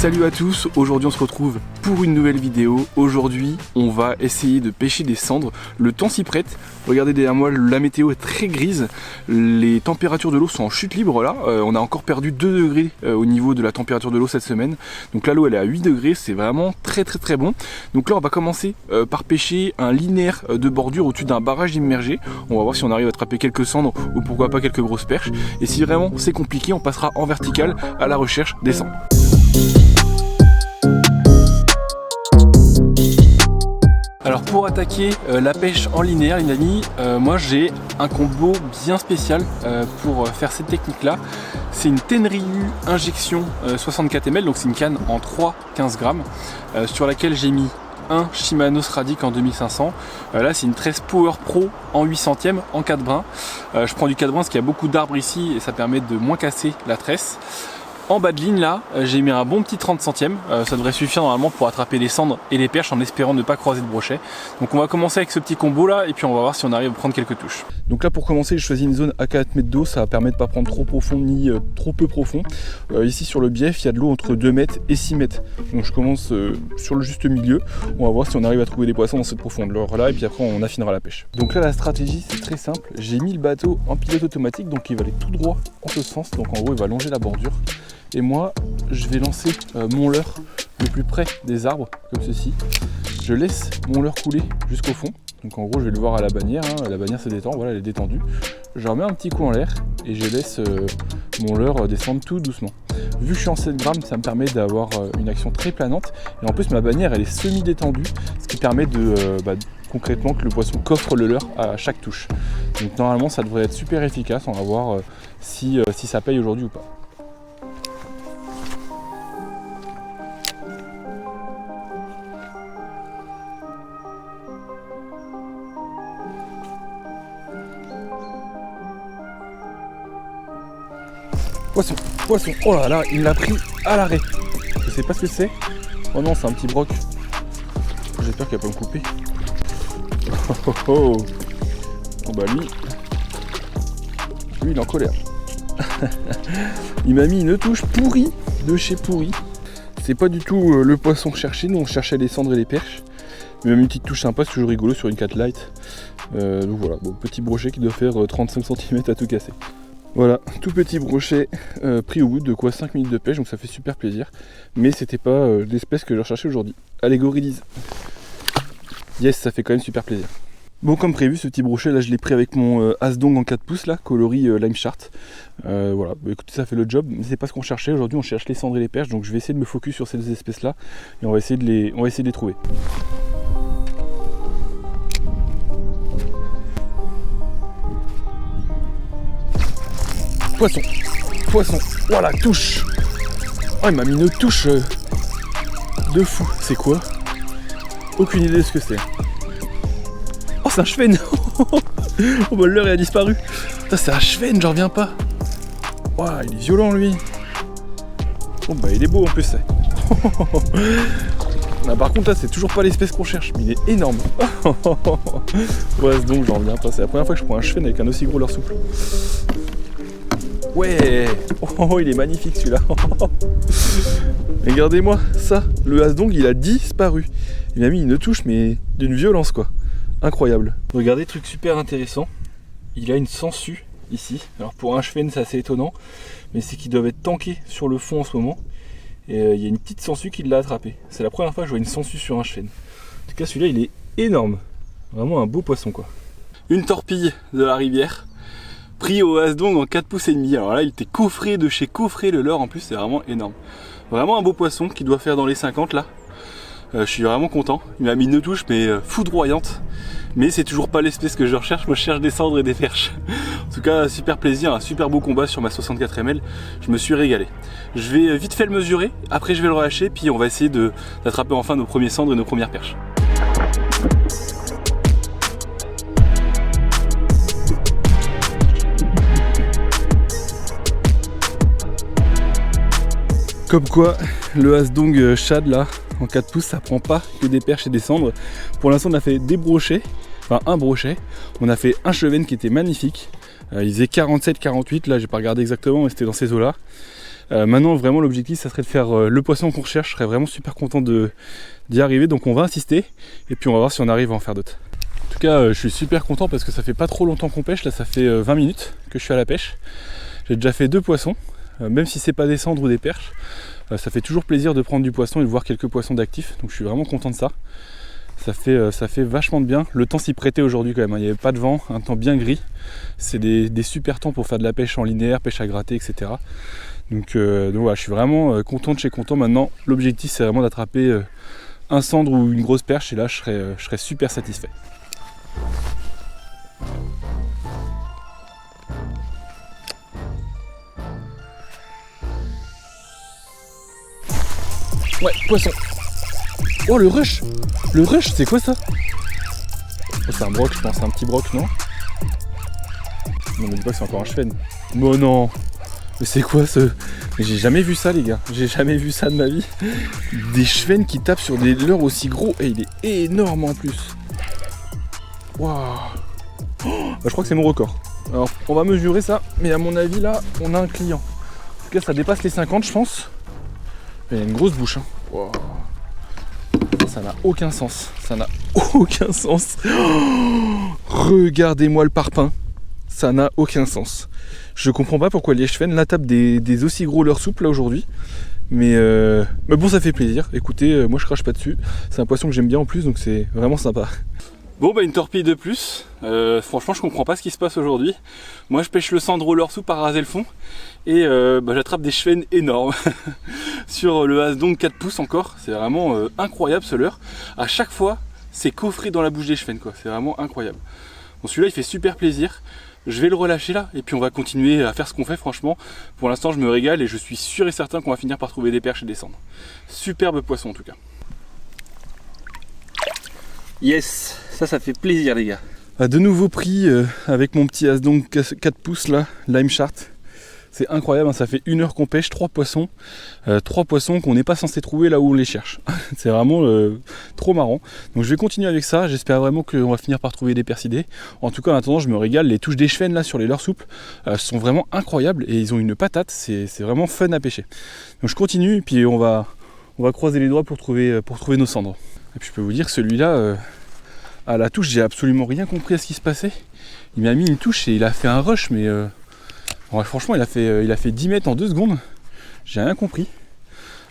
Salut à tous, aujourd'hui on se retrouve pour une nouvelle vidéo. Aujourd'hui on va essayer de pêcher des cendres, le temps s'y prête. Regardez derrière moi, la météo est très grise, les températures de l'eau sont en chute libre là. On a encore perdu 2 degrés au niveau de la température de l'eau cette semaine. Donc là l'eau elle est à 8 degrés, c'est vraiment très bon. Donc là on va commencer par pêcher un linéaire de bordure au-dessus d'un barrage immergé. On va voir si on arrive à attraper quelques cendres ou pourquoi pas quelques grosses perches. Et si vraiment c'est compliqué, on passera en vertical à la recherche des cendres. Alors pour attaquer la pêche en linéaire les amis, moi j'ai un combo bien spécial pour faire cette technique là. C'est une Tenryu injection 64 ml, donc c'est une canne en 3-15 grammes sur laquelle j'ai mis un Shimano Radic en 2500. Là c'est une tresse Power Pro en 8 centièmes en 4 brins. Je prends du 4 brins parce qu'il y a beaucoup d'arbres ici et ça permet de moins casser la tresse. En bas de ligne là, j'ai mis un bon petit 30 centièmes, ça devrait suffire normalement pour attraper les cendres et les perches en espérant ne pas croiser de brochet. Donc on va commencer avec ce petit combo là et puis on va voir si on arrive à prendre quelques touches. Donc là pour commencer j'ai choisi une zone à 4 mètres d'eau, ça permet de ne pas prendre trop profond ni trop peu profond. Ici sur le bief il y a de l'eau entre 2 mètres et 6 mètres. Donc je commence sur le juste milieu, on va voir si on arrive à trouver des poissons dans cette profondeur là et puis après on affinera la pêche. Donc là la stratégie c'est très simple, j'ai mis le bateau en pilote automatique donc il va aller tout droit en ce sens, donc en gros il va longer la bordure. Et moi, je vais lancer mon leurre le plus près des arbres, comme ceci. Je laisse mon leurre couler jusqu'au fond. Donc en gros, je vais le voir à la bannière. La bannière se détend, voilà, elle est détendue. Je remets un petit coup en l'air et je laisse mon leurre descendre tout doucement. Vu que je suis en 7 grammes, ça me permet d'avoir une action très planante. Et en plus, ma bannière, elle est semi-détendue, ce qui permet de concrètement que le poisson coffre le leurre à chaque touche. Donc normalement, ça devrait être super efficace. On va voir si ça paye aujourd'hui ou pas. Poisson, poisson, oh là là, il l'a pris à l'arrêt. Je sais pas ce que c'est. Oh non, c'est un petit broc. J'espère qu'il va pas me couper. Oh bah lui il est en colère. Il m'a mis une touche pourrie de chez pourri. C'est pas du tout le poisson recherché, nous on cherchait les cendres et les perches. Mais même une petite touche sympa, c'est toujours rigolo sur une 4 light. Donc voilà, bon, petit brochet qui doit faire 35 cm à tout casser. Voilà, tout petit brochet pris au bout de quoi 5 minutes de pêche, donc ça fait super plaisir. Mais c'était pas l'espèce que je recherchais aujourd'hui. Allez, gorilise. Yes, ça fait quand même super plaisir. Bon, comme prévu, ce petit brochet là, je l'ai pris avec mon Asdong en 4 pouces là, coloris Lime Chart. Voilà, bah, écoutez, ça fait le job, mais c'est pas ce qu'on cherchait. Aujourd'hui, on cherche les cendres et les perches, donc je vais essayer de me focus sur ces deux espèces là et on va essayer de les trouver. Poisson, poisson, voilà, touche. Oh, il m'a mis une touche de fou. C'est quoi? Aucune idée de ce que c'est. Oh, c'est un chevenne. Oh bah l'heure a disparu. C'est un chevenne, j'en reviens pas. Oh, il est violent lui. Oh bah il est beau en plus. Bah, par contre là c'est toujours pas l'espèce qu'on cherche, mais il est énorme. Ouais, donc j'en reviens pas. C'est la première fois que je prends un chevenne avec un aussi gros leurre souple. Ouais, oh, il est magnifique celui-là. Regardez-moi ça, le Asdong il a disparu. Il m'a mis une touche mais d'une violence quoi. Incroyable. Regardez, truc super intéressant. Il a une sangsue ici. Alors pour un chevenne c'est assez étonnant, mais c'est qu'ils doivent être tankés sur le fond en ce moment. Et il y a une petite sangsue qui l'a attrapé. C'est la première fois que je vois une sangsue sur un chevenne. En tout cas celui-là il est énorme. Vraiment un beau poisson quoi. Une torpille de la rivière. Pris au Asdong en 4 pouces et demi. Alors là il était coffré de chez Coffré, le leurre en plus, c'est vraiment énorme. Vraiment un beau poisson qui doit faire dans les 50 là. Je suis vraiment content. Il m'a mis une touche mais foudroyante. Mais c'est toujours pas l'espèce que je recherche. Moi je cherche des cendres et des perches. En tout cas super plaisir, un super beau combat sur ma 64 ml. Je me suis régalé. Je vais vite fait le mesurer, après je vais le relâcher, puis on va essayer d'attraper enfin nos premiers cendres et nos premières perches. Comme quoi, le Asdong Shad là, en 4 pouces, ça prend pas que des perches et des cendres. Pour l'instant, on a fait des brochets, enfin un brochet. On a fait un chevenne qui était magnifique. Il faisait 47-48, là j'ai pas regardé exactement, mais c'était dans ces eaux là. Maintenant vraiment l'objectif ça serait de faire le poisson qu'on recherche. Je serais vraiment super content d'y arriver, donc on va insister et puis on va voir si on arrive à en faire d'autres. En tout cas je suis super content parce que ça fait pas trop longtemps qu'on pêche, là ça fait 20 minutes que je suis à la pêche. J'ai déjà fait 2 poissons, même si c'est pas des cendres ou des perches, ça fait toujours plaisir de prendre du poisson et de voir quelques poissons d'actifs, donc je suis vraiment content de ça. Ça fait vachement de bien. Le temps s'y prêtait aujourd'hui quand même, hein. Il n'y avait pas de vent, un temps bien gris. C'est des super temps pour faire de la pêche en linéaire, pêche à gratter, etc. Donc voilà, je suis vraiment content de chez content. Maintenant, l'objectif c'est vraiment d'attraper un cendre ou une grosse perche et là je serais super satisfait. Ouais, poisson. Oh le rush. Le rush, c'est quoi ça? Oh, c'est un broc, je pense, un petit broc, non? Non mais dis pas que c'est encore un chevenne. Oh non. Mais c'est quoi ce... Mais j'ai jamais vu ça les gars, j'ai jamais vu ça de ma vie. Des chevennes qui tapent sur des leurres aussi gros et il est énorme en plus. Waouh. Bah, je crois que c'est mon record. Alors on va mesurer ça, mais à mon avis là on a un client. En tout cas ça dépasse les 50 je pense. Il y a une grosse bouche hein. Wow. Ça n'a aucun sens, ça n'a aucun sens. Oh, regardez-moi le parpaing, ça n'a aucun sens. Je comprends pas pourquoi les chevennes là tapent des aussi gros leurres souples là aujourd'hui. Mais bon ça fait plaisir, écoutez, moi je crache pas dessus. C'est un poisson que j'aime bien en plus donc c'est vraiment sympa. Bon bah une torpille de plus, franchement je comprends pas ce qui se passe aujourd'hui. Moi je pêche le cendre au leurre souple à raser le fond et j'attrape des chevennes énormes sur le Hasdong 4 pouces encore. C'est vraiment incroyable ce leurre. À chaque fois c'est coffré dans la bouche des chevennes quoi, c'est vraiment incroyable. Bon celui-là il fait super plaisir. Je vais le relâcher là et puis on va continuer à faire ce qu'on fait franchement. Pour l'instant je me régale et je suis sûr et certain qu'on va finir par trouver des perches et des cendres. Superbe poisson en tout cas. Yes, ça fait plaisir les gars. De nouveau pris avec mon petit Hasdong 4 pouces là, Lime Shark. C'est incroyable, hein, ça fait 1 heure qu'on pêche, 3 poissons. 3 poissons qu'on n'est pas censé trouver là où on les cherche. C'est vraiment trop marrant. Donc je vais continuer avec ça, j'espère vraiment qu'on va finir par trouver des persidés. En tout cas en attendant je me régale, les touches des chevennes là sur les leurres souples sont vraiment incroyables et ils ont une patate, c'est vraiment fun à pêcher. Donc je continue et puis on va croiser les doigts pour trouver nos cendres. Et puis je peux vous dire que celui-là, à la touche, j'ai absolument rien compris à ce qui se passait. Il m'a mis une touche et il a fait un rush, mais ouais, franchement, il a fait 10 mètres en 2 secondes. J'ai rien compris.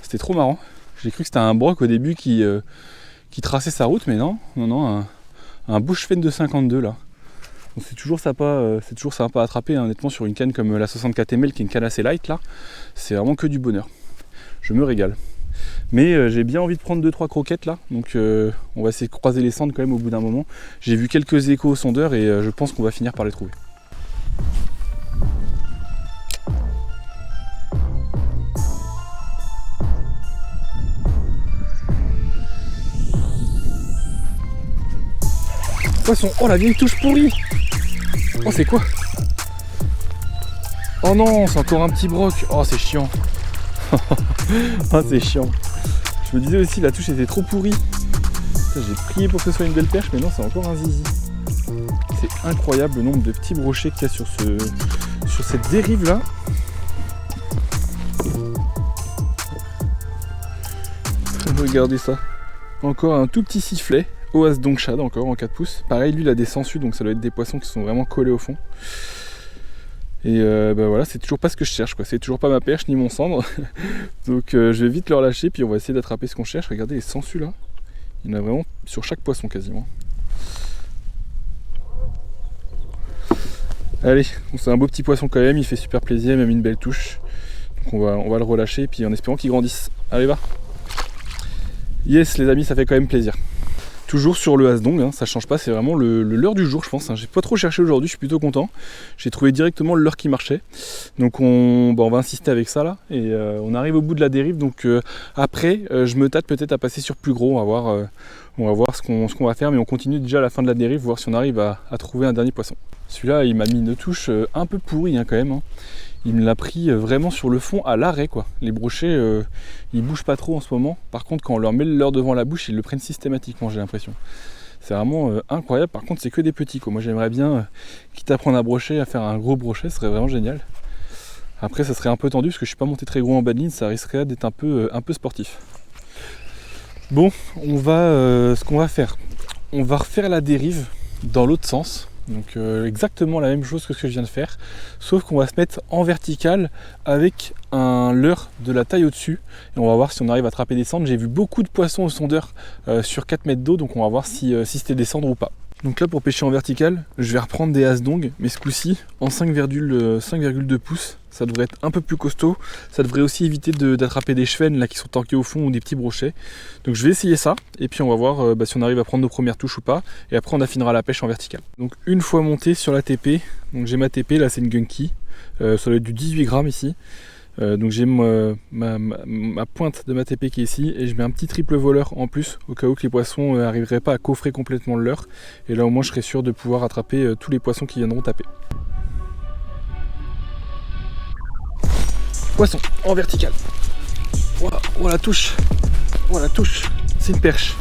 C'était trop marrant. J'ai cru que c'était un broc au début qui traçait sa route, mais non, un bushfen de 52 là. Donc c'est toujours sympa à attraper, hein, honnêtement, sur une canne comme la 64 ml, qui est une canne assez light là. C'est vraiment que du bonheur. Je me régale. Mais j'ai bien envie de prendre 2-3 croquettes là, donc on va essayer de croiser les cendres quand même au bout d'un moment. J'ai vu quelques échos au sondeur et je pense qu'on va finir par les trouver. Poisson, oh la vieille touche pourrie. Oh c'est quoi? Oh non, c'est encore un petit broc. Oh c'est chiant. Oh c'est chiant. Je me disais aussi la touche était trop pourrie. J'ai prié pour que ce soit une belle perche, mais non c'est encore un zizi. C'est incroyable le nombre de petits brochets qu'il y a sur cette dérive là. Regardez ça. Encore un tout petit sifflet. Au Hasdong Shad encore en 4 pouces. Pareil lui il a des sangsues donc ça doit être des poissons qui sont vraiment collés au fond. Et bah voilà, c'est toujours pas ce que je cherche quoi, c'est toujours pas ma perche ni mon cendre. Donc je vais vite le relâcher puis on va essayer d'attraper ce qu'on cherche. Regardez les sangsues là, il y en a vraiment sur chaque poisson quasiment. Allez, c'est un beau petit poisson quand même, il fait super plaisir, même une belle touche. Donc on va le relâcher puis en espérant qu'il grandisse. Allez va. Yes les amis, ça fait quand même plaisir. Toujours sur le Hasdong, hein, ça change pas, c'est vraiment le leurre du jour je pense. Hein. J'ai pas trop cherché aujourd'hui, je suis plutôt content. J'ai trouvé directement le leurre qui marchait. Donc on va insister avec ça là. Et on arrive au bout de la dérive. Donc après, je me tâte peut-être à passer sur plus gros. On va voir ce qu'on va faire. Mais on continue déjà à la fin de la dérive, voir si on arrive à trouver un dernier poisson. Celui-là, il m'a mis une touche un peu pourrie hein, quand même. Hein. Il me l'a pris vraiment sur le fond à l'arrêt quoi. Les brochets ils bougent pas trop en ce moment. Par contre quand on leur met le leurre devant la bouche, ils le prennent systématiquement, j'ai l'impression. C'est vraiment incroyable. Par contre c'est que des petits quoi. Moi j'aimerais bien, quitte à prendre un brochet, à faire un gros brochet, ce serait vraiment génial. Après ça serait un peu tendu parce que je suis pas monté très gros en bas de ligne, ça risquerait d'être un peu sportif. Bon, ce qu'on va faire, on va refaire la dérive dans l'autre sens. Donc exactement la même chose que ce que je viens de faire, sauf qu'on va se mettre en vertical avec un leurre de la taille au-dessus et on va voir si on arrive à attraper des cendres. J'ai vu beaucoup de poissons au sondeur sur 4 mètres d'eau, donc on va voir si c'était des cendres ou pas. Donc là pour pêcher en vertical, je vais reprendre des hasdong, mais ce coup-ci en 5,2 pouces. Ça devrait être un peu plus costaud. Ça devrait aussi éviter d'attraper des chevennes là qui sont tanquées au fond ou des petits brochets. Donc je vais essayer ça et puis on va voir si on arrive à prendre nos premières touches ou pas. Et après on affinera la pêche en vertical. Donc une fois monté sur la TP, donc j'ai ma TP, là c'est une gunky. Ça doit être du 18 grammes ici. Donc j'ai ma pointe de ma TP qui est ici et je mets un petit triple voleur en plus au cas où que les poissons n'arriveraient pas à coffrer complètement le leurre. Et là au moins je serai sûr de pouvoir attraper tous les poissons qui viendront taper. Poisson en vertical. Oh la touche. Oh la touche. C'est une perche.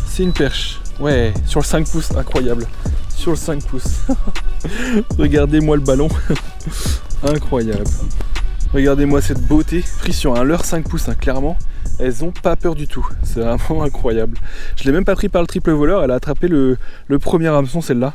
C'est une perche. Ouais, sur le 5 pouces, incroyable. Sur le 5 pouces. Regardez-moi le ballon. Incroyable. Regardez-moi cette beauté. Pris sur un leurre 5 pouces, hein, clairement. Elles ont pas peur du tout. C'est vraiment incroyable. Je l'ai même pas pris par le triple voleur. Elle a attrapé le premier hameçon, celle-là.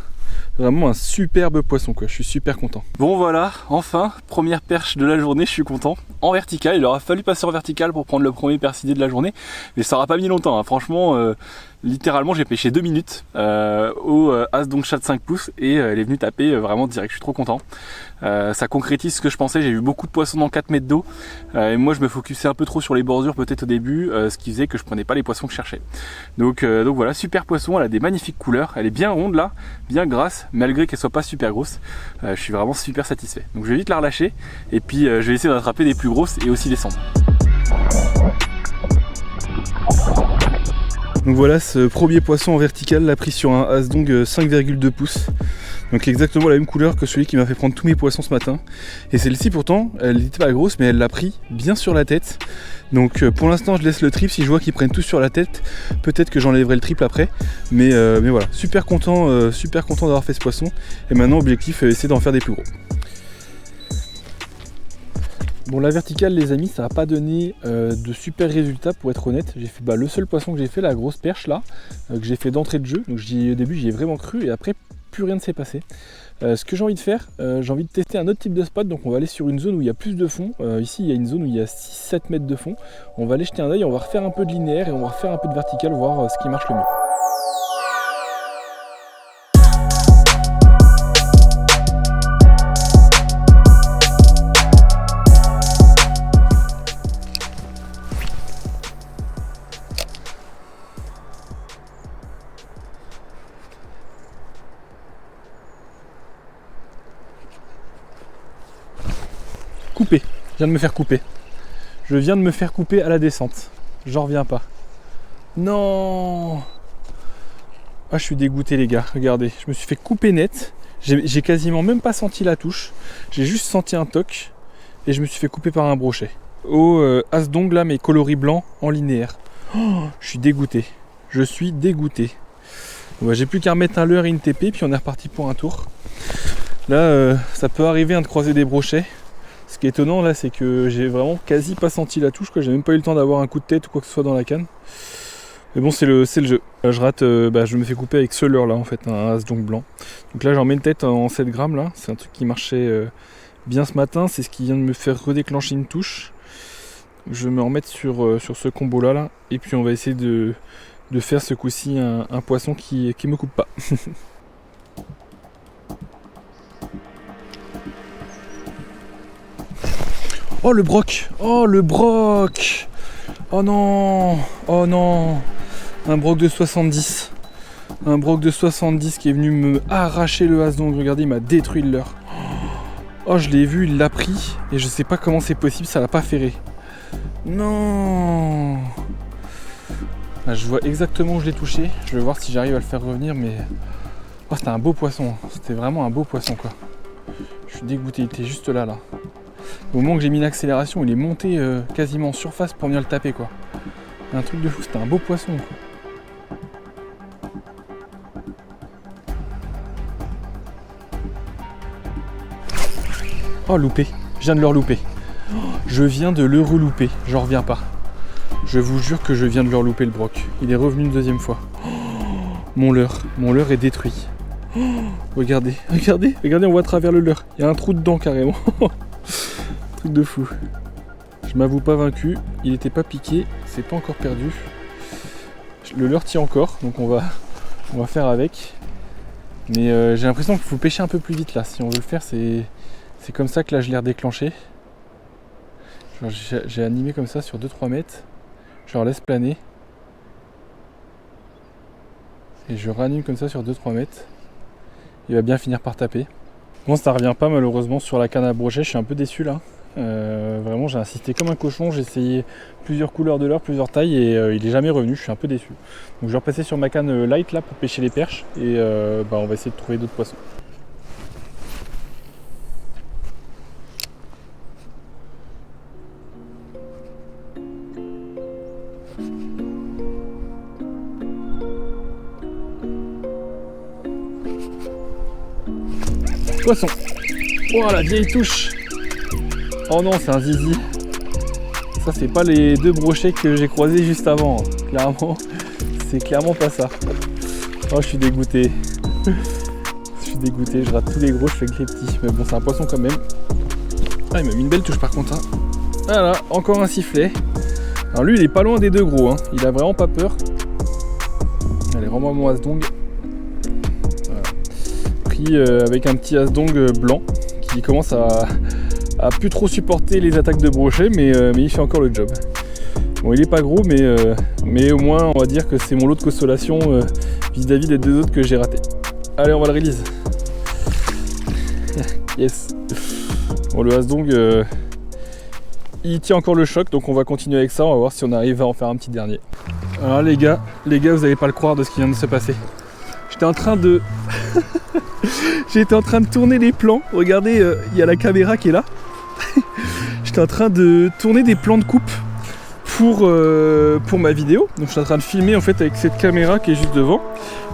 Vraiment un superbe poisson quoi, je suis super content. Bon voilà, enfin, première perche de la journée, je suis content. En vertical, il aura fallu passer en vertical pour prendre le premier percidé de la journée, mais ça aura pas mis longtemps, hein. Franchement, littéralement j'ai pêché 2 minutes au hasdong chat de 5 pouces et elle est venue taper vraiment direct, je suis trop content. Ça concrétise ce que je pensais, j'ai vu beaucoup de poissons dans 4 mètres d'eau et moi je me focusais un peu trop sur les bordures peut-être au début, ce qui faisait que je prenais pas les poissons que je cherchais. Donc voilà, super poisson, elle a des magnifiques couleurs, elle est bien ronde là, bien grasse, malgré qu'elle soit pas super grosse. Je suis vraiment super satisfait. Donc je vais vite la relâcher et puis je vais essayer d'attraper des plus grosses et aussi des cendres. Donc voilà ce premier poisson en vertical, l'a pris sur un hasdong 5,2 pouces. Donc exactement la même couleur que celui qui m'a fait prendre tous mes poissons ce matin. Et celle-ci pourtant, elle n'était pas grosse mais elle l'a pris bien sur la tête. Donc pour l'instant je laisse le triple, si je vois qu'ils prennent tous sur la tête, peut-être que j'enlèverai le triple après. Mais voilà, super content d'avoir fait ce poisson. Et maintenant objectif, essayer d'en faire des plus gros. Bon la verticale les amis, ça n'a pas donné de super résultats pour être honnête. J'ai fait le seul poisson que j'ai fait, la grosse perche là, que j'ai fait d'entrée de jeu. Donc au début j'y ai vraiment cru et après plus rien ne s'est passé. Ce que j'ai envie de faire, j'ai envie de tester un autre type de spot, donc on va aller sur une zone où il y a plus de fond. Ici il y a une zone où il y a 6-7 mètres de fond. On va aller jeter un œil, on va refaire un peu de linéaire et on va refaire un peu de vertical, voir ce qui marche le mieux. Coupé, je viens de me faire couper. Je viens de me faire couper à la descente. J'en reviens pas. Non. Ah je suis dégoûté les gars, regardez. Je me suis fait couper net. J'ai quasiment même pas senti la touche. J'ai juste senti un toc. Et je me suis fait couper par un brochet. Au hasdong là, mais coloris blanc en linéaire. Oh, je suis dégoûté. Je suis dégoûté. Bon, j'ai plus qu'à remettre un leurre et une TP, puis on est reparti pour un tour. Là, ça peut arriver de croiser des brochets. Ce qui est étonnant là, c'est que j'ai vraiment quasi pas senti la touche, quoi. J'ai même pas eu le temps d'avoir un coup de tête ou quoi que ce soit dans la canne. Mais bon, c'est le jeu. Là, je rate, je me fais couper avec ce leurre là en fait, un hasdong blanc. Donc là, j'en mets une tête en 7 grammes là. C'est un truc qui marchait bien ce matin. C'est ce qui vient de me faire redéclencher une touche. Je vais me remettre sur ce combo là. Et puis on va essayer de faire ce coup-ci un poisson qui me coupe pas. Oh le broc! Oh le broc! Oh non! Oh non! Un broc de 70. Un broc de 70 qui est venu me arracher le hasdong. Regardez, il m'a détruit le leurre. Oh je l'ai vu, il l'a pris. Et je sais pas comment c'est possible, ça l'a pas ferré. Non! Là, je vois exactement où je l'ai touché. Je vais voir si j'arrive à le faire revenir, mais... Oh c'était un beau poisson. C'était vraiment un beau poisson quoi. Je suis dégoûté, il était juste là. Au moment que j'ai mis l'accélération, il est monté quasiment en surface pour venir le taper quoi. Un truc de fou, c'était un beau poisson quoi. Oh loupé. Je viens de le relouper. Je viens de le relouper, j'en reviens pas. Je vous jure que je viens de le relouper le broc. Il est revenu une deuxième fois. Mon leurre est détruit. Regardez, on voit à travers le leurre. Il y a un trou dedans carrément. Truc de fou. Je m'avoue pas vaincu, il n'était pas piqué, c'est pas encore perdu. Le leurre tient encore, donc on va faire avec. Mais j'ai l'impression qu'il faut pêcher un peu plus vite là. Si on veut le faire, c'est comme ça que là je l'ai redéclenché. J'ai animé comme ça sur 2-3 mètres. Je leur laisse planer. Et je ranime comme ça sur 2-3 mètres. Il va bien finir par taper. Bon, ça revient pas malheureusement sur la canne à brochet, je suis un peu déçu là. Vraiment j'ai insisté comme un cochon, j'ai essayé plusieurs couleurs de leurre, plusieurs tailles et il est jamais revenu, je suis un peu déçu. Donc je vais repasser sur ma canne light là pour pêcher les perches et on va essayer de trouver d'autres poissons. Poisson. Oh la vieille touche. Oh non, c'est un zizi. Ça c'est pas les 2 brochets que j'ai croisés juste avant. Clairement, c'est clairement pas ça. Oh, je suis dégoûté. Je rate tous les gros, je fais que les petits. Mais bon, c'est un poisson quand même. Ah, il m'a mis une belle touche par contre. Hein. Voilà, encore un sifflet. Alors lui, il est pas loin des 2 gros. Hein. Il a vraiment pas peur. Allez, rends-moi mon as-dong. Voilà. Pris avec un petit as-dong blanc qui commence à plus trop supporter les attaques de brochet, mais il fait encore le job. Bon, il est pas gros, mais au moins on va dire que c'est mon lot de consolation vis-à-vis des 2 autres que j'ai ratés. Allez, on va le release. Yes. Bon, le as-dong, il tient encore le choc, donc on va continuer avec ça. On va voir si on arrive à en faire un petit dernier. Alors les gars, vous allez pas le croire de ce qui vient de se passer. J'étais en train de tourner les plans. Regardez, il y a la caméra qui est là. J'étais en train de tourner des plans de coupe pour ma vidéo. Donc je suis en train de filmer en fait avec cette caméra qui est juste devant,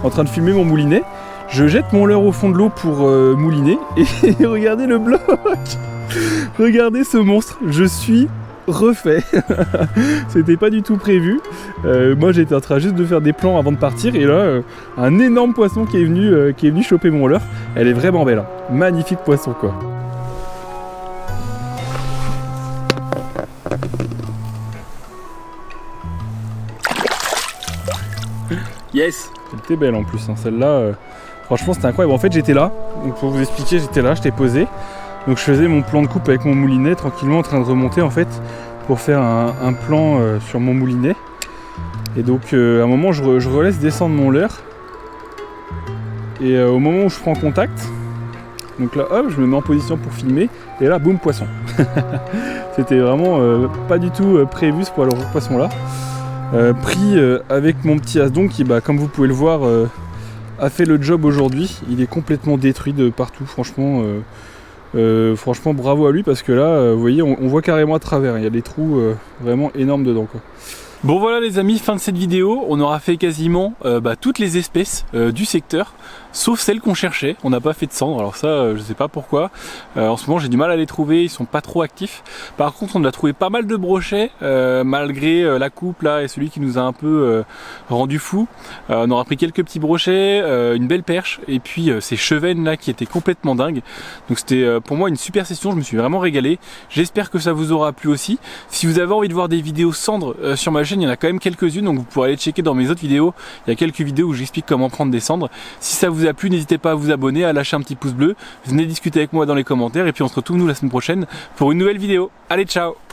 en train de filmer mon moulinet. Je jette mon leurre au fond de l'eau pour mouliner et regardez le bloc. Regardez ce monstre, je suis refait. C'était pas du tout prévu. Moi j'étais en train juste de faire des plans avant de partir et là un énorme poisson qui est venu choper mon leurre. Elle est vraiment belle, hein. Magnifique poisson quoi. Yes. Elle était belle en plus, hein. Celle-là, franchement c'était incroyable. En fait j'étais là, donc pour vous expliquer, j'étais là, j'étais posé. Donc je faisais mon plan de coupe avec mon moulinet, tranquillement en train de remonter en fait, pour faire un plan sur mon moulinet. Et donc à un moment je relaisse descendre mon leurre. Et au moment où je prends contact, donc là hop, je me mets en position pour filmer. Et là boum, poisson. C'était vraiment pas du tout prévu ce poisson là. Pris avec mon petit as-dong qui, comme vous pouvez le voir, a fait le job aujourd'hui. Il est complètement détruit de partout, franchement. Franchement bravo à lui parce que là vous voyez on voit carrément à travers, il y a des trous vraiment énormes dedans quoi. Bon voilà les amis, fin de cette vidéo, on aura fait quasiment toutes les espèces du secteur, sauf celles qu'on cherchait. On n'a pas fait de cendres, alors ça je sais pas pourquoi. En ce moment j'ai du mal à les trouver, ils sont pas trop actifs. Par contre on a trouvé pas mal de brochets, malgré la coupe là et celui qui nous a un peu rendu fou. On aura pris quelques petits brochets, une belle perche et puis ces chevennes là qui étaient complètement dingues. Donc c'était pour moi une super session, je me suis vraiment régalé. J'espère que ça vous aura plu aussi. Si vous avez envie de voir des vidéos cendres sur ma chaîne, il y en a quand même quelques-unes, donc vous pourrez aller checker dans mes autres vidéos. Il y a quelques vidéos où j'explique comment prendre des cendres. Si ça vous a plu, n'hésitez pas à vous abonner, à lâcher un petit pouce bleu. Venez discuter avec moi dans les commentaires et puis on se retrouve nous la semaine prochaine pour une nouvelle vidéo. Allez, ciao!